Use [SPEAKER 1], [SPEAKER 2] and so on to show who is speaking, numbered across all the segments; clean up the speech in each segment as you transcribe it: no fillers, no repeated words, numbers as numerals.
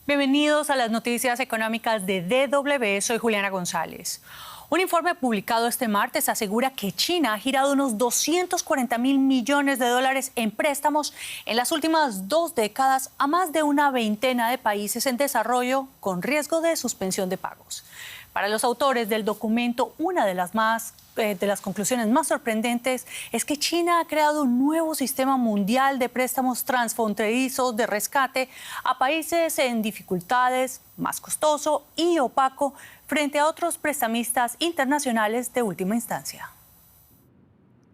[SPEAKER 1] Bienvenidos a las noticias económicas de DW. Soy Juliana González. Un informe publicado este martes asegura que China ha girado unos 240.000 millones de dólares en préstamos en las últimas 2 décadas a más de una veintena de países en desarrollo con riesgo de suspensión de pagos. Para los autores del documento, una de las conclusiones más sorprendentes es que China ha creado un nuevo sistema mundial de préstamos transfronterizos de rescate a países en dificultades, más costoso y opaco frente a otros prestamistas internacionales de última instancia.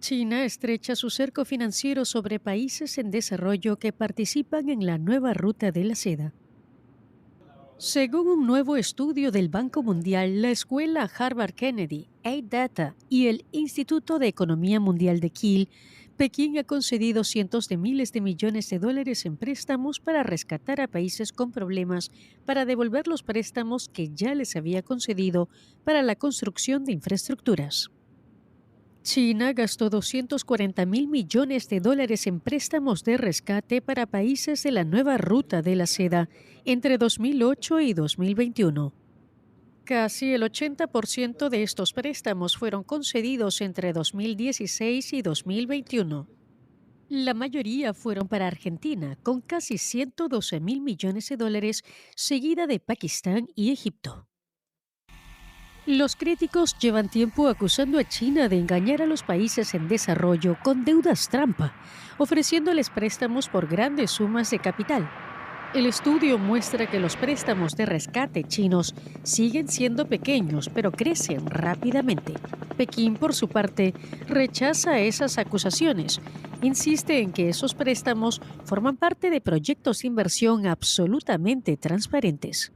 [SPEAKER 2] China estrecha su cerco financiero sobre países en desarrollo que participan en la nueva ruta de la seda. Según un nuevo estudio del Banco Mundial, la escuela Harvard Kennedy, A-Data y el Instituto de Economía Mundial de Kiel, Pekín ha concedido cientos de miles de millones de dólares en préstamos para rescatar a países con problemas para devolver los préstamos que ya les había concedido para la construcción de infraestructuras. China gastó 240.000 millones de dólares en préstamos de rescate para países de la nueva ruta de la seda entre 2008 y 2021. Casi el 80% de estos préstamos fueron concedidos entre 2016 y 2021. La mayoría fueron para Argentina, con casi 112.000 millones de dólares, seguida de Pakistán y Egipto. Los críticos llevan tiempo acusando a China de engañar a los países en desarrollo con deudas trampa, ofreciéndoles préstamos por grandes sumas de capital. El estudio muestra que los préstamos de rescate chinos siguen siendo pequeños, pero crecen rápidamente. Pekín, por su parte, rechaza esas acusaciones. Insiste en que esos préstamos forman parte de proyectos de inversión absolutamente transparentes.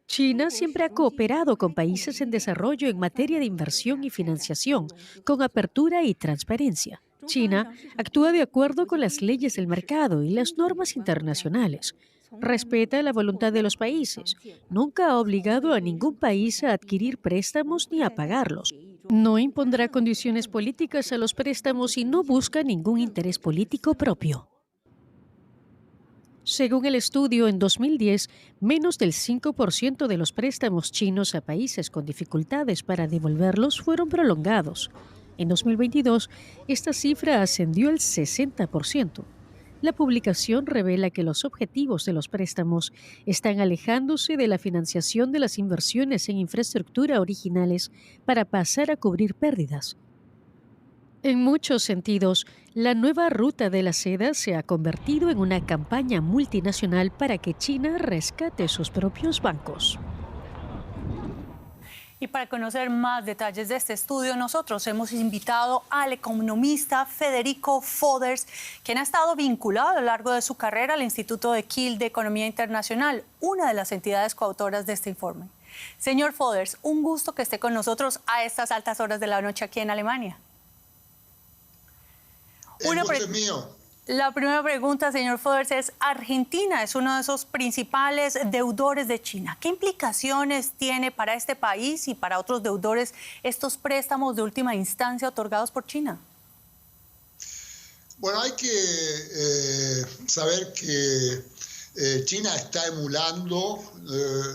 [SPEAKER 2] China siempre ha cooperado con países en desarrollo en materia de inversión y financiación, con apertura y transparencia. China actúa de acuerdo con las leyes del mercado y las normas internacionales. Respeta la voluntad de los países. Nunca ha obligado a ningún país a adquirir préstamos ni a pagarlos. No impondrá condiciones políticas a los préstamos y no busca ningún interés político propio. Según el estudio, en 2010, menos del 5% de los préstamos chinos a países con dificultades para devolverlos fueron prolongados. En 2022, esta cifra ascendió al 60%. La publicación revela que los objetivos de los préstamos están alejándose de la financiación de las inversiones en infraestructura originales para pasar a cubrir pérdidas. En muchos sentidos, la nueva ruta de la seda se ha convertido en una campaña multinacional para que China rescate sus propios bancos.
[SPEAKER 1] Y para conocer más detalles de este estudio, nosotros hemos invitado al economista Federico Foders, quien ha estado vinculado a lo largo de su carrera al Instituto de Kiel de Economía Internacional, una de las entidades coautoras de este informe. Señor Foders, un gusto que esté con nosotros a estas altas horas de la noche aquí en Alemania.
[SPEAKER 3] El gusto es mío.
[SPEAKER 1] La primera pregunta, señor Foders, es: Argentina es uno de esos principales deudores de China. ¿Qué implicaciones tiene para este país y para otros deudores estos préstamos de última instancia otorgados por China?
[SPEAKER 3] Bueno, hay que saber que China está emulando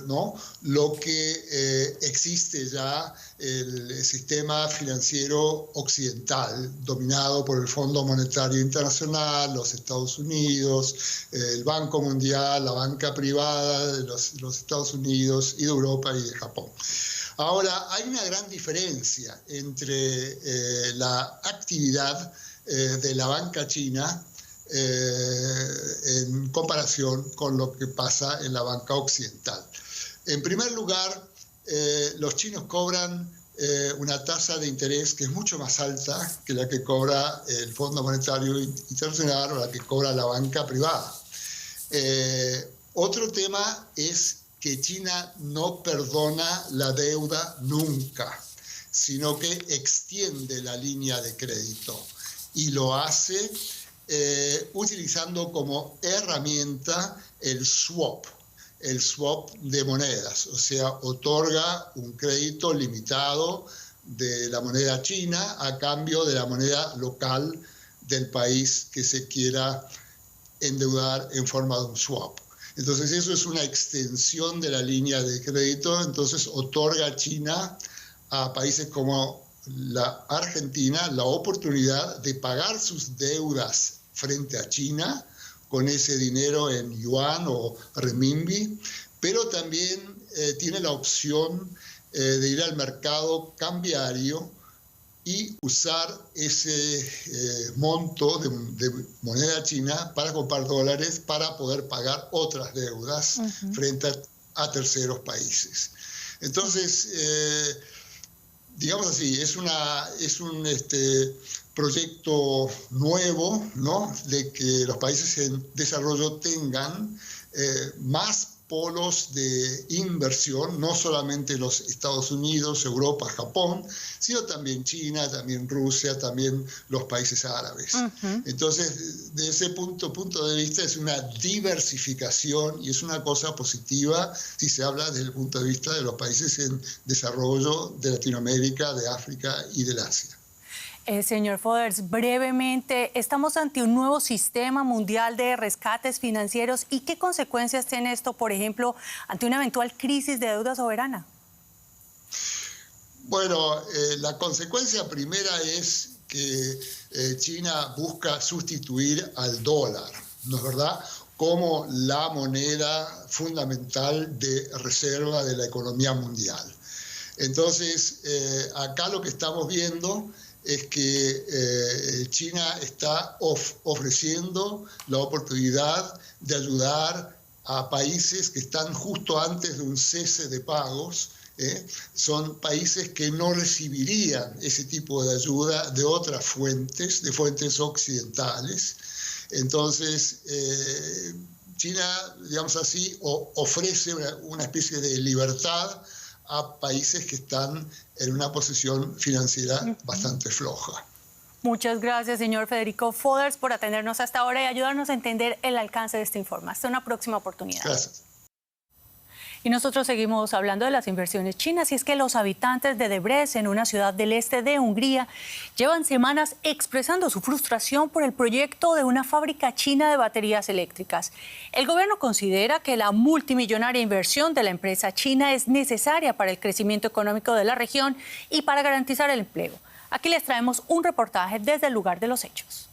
[SPEAKER 3] ¿no?, lo que existe ya, el sistema financiero occidental, dominado por el Fondo Monetario Internacional, los Estados Unidos, el Banco Mundial, la banca privada de los Estados Unidos y de Europa y de Japón. Ahora, hay una gran diferencia entre la actividad de la banca china en comparación con lo que pasa en la banca occidental. En primer lugar, los chinos cobran una tasa de interés que es mucho más alta que la que cobra el Fondo Monetario Internacional o la que cobra la banca privada. Otro tema es que China no perdona la deuda nunca, sino que extiende la línea de crédito y lo hace utilizando como herramienta el swap de monedas, o sea, otorga un crédito limitado de la moneda china a cambio de la moneda local del país que se quiera endeudar en forma de un swap. Entonces eso es una extensión de la línea de crédito, entonces otorga a China a países como la Argentina la oportunidad de pagar sus deudas frente a China con ese dinero en yuan o renminbi, pero también tiene la opción de ir al mercado cambiario y usar ese monto de moneda china para comprar dólares para poder pagar otras deudas frente a terceros países. Entonces, digamos así, es un proyecto nuevo, ¿no?, de que los países en desarrollo tengan más polos de inversión, no solamente los Estados Unidos, Europa, Japón, sino también China, también Rusia, también los países árabes. Entonces, de ese punto de vista, es una diversificación y es una cosa positiva si se habla desde el punto de vista de los países en desarrollo de Latinoamérica, de África y del Asia.
[SPEAKER 1] Señor Foders, brevemente, ¿estamos ante un nuevo sistema mundial de rescates financieros y qué consecuencias tiene esto, por ejemplo, ante una eventual crisis de deuda soberana?
[SPEAKER 3] Bueno, la consecuencia primera es que China busca sustituir al dólar, ¿no es verdad?, como la moneda fundamental de reserva de la economía mundial. Entonces, acá lo que estamos viendo es que China está ofreciendo la oportunidad de ayudar a países que están justo antes de un cese de pagos. Son países que no recibirían ese tipo de ayuda de otras fuentes, de fuentes occidentales. Entonces, China, digamos así, ofrece una especie de libertad a países que están en una posición financiera bastante floja.
[SPEAKER 1] Muchas gracias, señor Federico Foders, por atendernos hasta ahora y ayudarnos a entender el alcance de esta información. Hasta una próxima oportunidad.
[SPEAKER 3] Gracias.
[SPEAKER 1] Y nosotros seguimos hablando de las inversiones chinas, y es que los habitantes de Debrecen, una ciudad del este de Hungría, llevan semanas expresando su frustración por el proyecto de una fábrica china de baterías eléctricas. El gobierno considera que la multimillonaria inversión de la empresa china es necesaria para el crecimiento económico de la región y para garantizar el empleo. Aquí les traemos un reportaje desde el lugar de los hechos.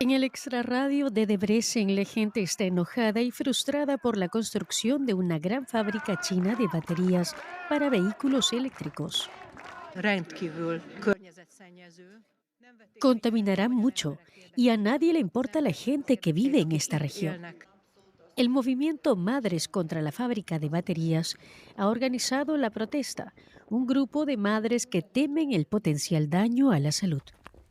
[SPEAKER 2] En el extrarradio de Debrecen, la gente está enojada y frustrada por la construcción de una gran fábrica china de baterías para vehículos eléctricos. Contaminará mucho y a nadie le importa la gente que vive en esta región. El movimiento Madres contra la fábrica de baterías ha organizado la protesta, un grupo de madres que temen el potencial daño a la salud.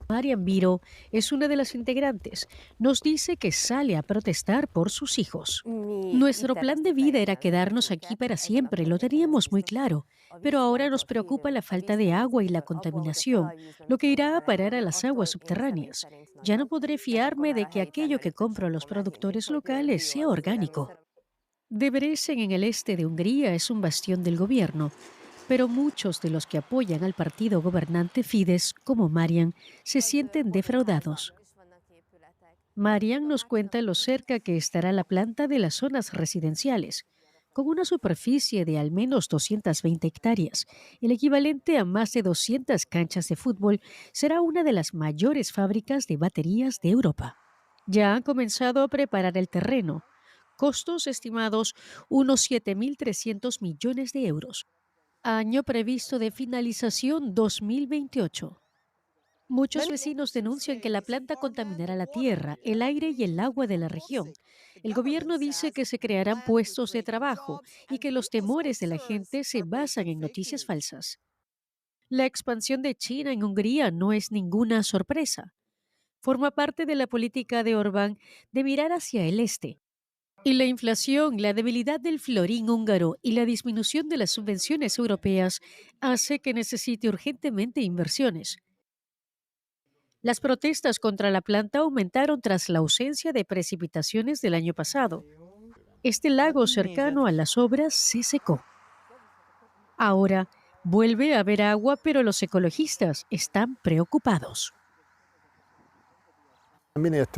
[SPEAKER 2] Marian Viro es una de las integrantes. Nos dice que sale a protestar por sus hijos. Nuestro plan de vida era quedarnos aquí para siempre, lo teníamos muy claro. Pero ahora nos preocupa la falta de agua y la contaminación, lo que irá a parar a las aguas subterráneas. Ya no podré fiarme de que aquello que compro a los productores locales sea orgánico. Debrecen, en el este de Hungría, es un bastión del gobierno. Pero muchos de los que apoyan al partido gobernante Fidesz, como Marian, se sienten defraudados. Marian nos cuenta lo cerca que estará la planta de las zonas residenciales. Con una superficie de al menos 220 hectáreas, el equivalente a más de 200 canchas de fútbol, será una de las mayores fábricas de baterías de Europa. Ya han comenzado a preparar el terreno. Costos estimados unos 7.300 millones de euros. Año previsto de finalización 2028. Muchos vecinos denuncian que la planta contaminará la tierra, el aire y el agua de la región. El gobierno dice que se crearán puestos de trabajo y que los temores de la gente se basan en noticias falsas. La expansión de China en Hungría no es ninguna sorpresa. Forma parte de la política de Orbán de mirar hacia el este. Y la inflación, la debilidad del florín húngaro y la disminución de las subvenciones europeas hace que necesite urgentemente inversiones. Las protestas contra la planta aumentaron tras la ausencia de precipitaciones del año pasado. Este lago cercano a las obras se secó. Ahora vuelve a haber agua, pero los ecologistas están preocupados.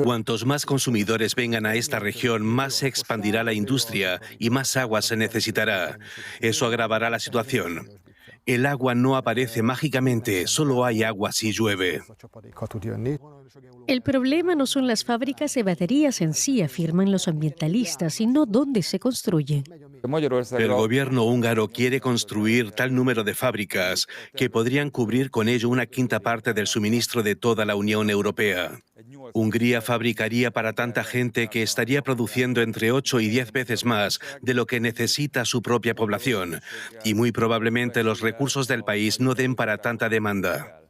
[SPEAKER 4] Cuantos más consumidores vengan a esta región, más se expandirá la industria y más agua se necesitará. Eso agravará la situación. El agua no aparece mágicamente, solo hay agua si llueve.
[SPEAKER 2] El problema no son las fábricas de baterías en sí, afirman los ambientalistas, sino dónde se construyen.
[SPEAKER 4] El gobierno húngaro quiere construir tal número de fábricas que podrían cubrir con ello una quinta parte del suministro de toda la Unión Europea. Hungría fabricaría para tanta gente que estaría produciendo entre 8 y 10 veces más de lo que necesita su propia población, y muy probablemente los recursos del país no den para tanta demanda.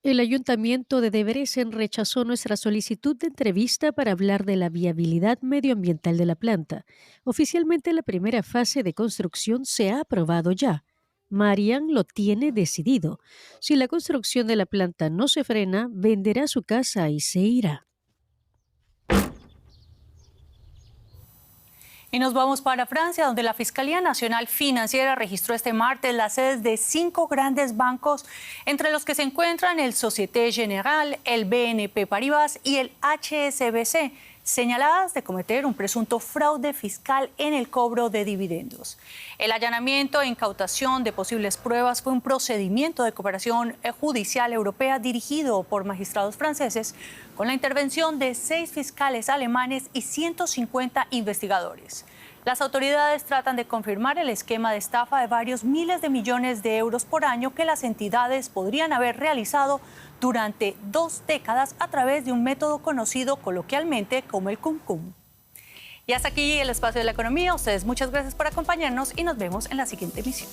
[SPEAKER 2] El ayuntamiento de Debrecen rechazó nuestra solicitud de entrevista para hablar de la viabilidad medioambiental de la planta. Oficialmente, la primera fase de construcción se ha aprobado ya. Marian lo tiene decidido. Si la construcción de la planta no se frena, venderá su casa y se irá.
[SPEAKER 1] Y nos vamos para Francia, donde la Fiscalía Nacional Financiera registró este martes las sedes de 5 grandes bancos, entre los que se encuentran el Société Générale, el BNP Paribas y el HSBC, señaladas de cometer un presunto fraude fiscal en el cobro de dividendos. El allanamiento e incautación de posibles pruebas fue un procedimiento de cooperación judicial europea dirigido por magistrados franceses, con la intervención de 6 fiscales alemanes y 150 investigadores. Las autoridades tratan de confirmar el esquema de estafa de varios miles de millones de euros por año que las entidades podrían haber realizado durante 2 décadas a través de un método conocido coloquialmente como el cum cum. Y hasta aquí el espacio de la economía. Ustedes muchas gracias por acompañarnos y nos vemos en la siguiente emisión.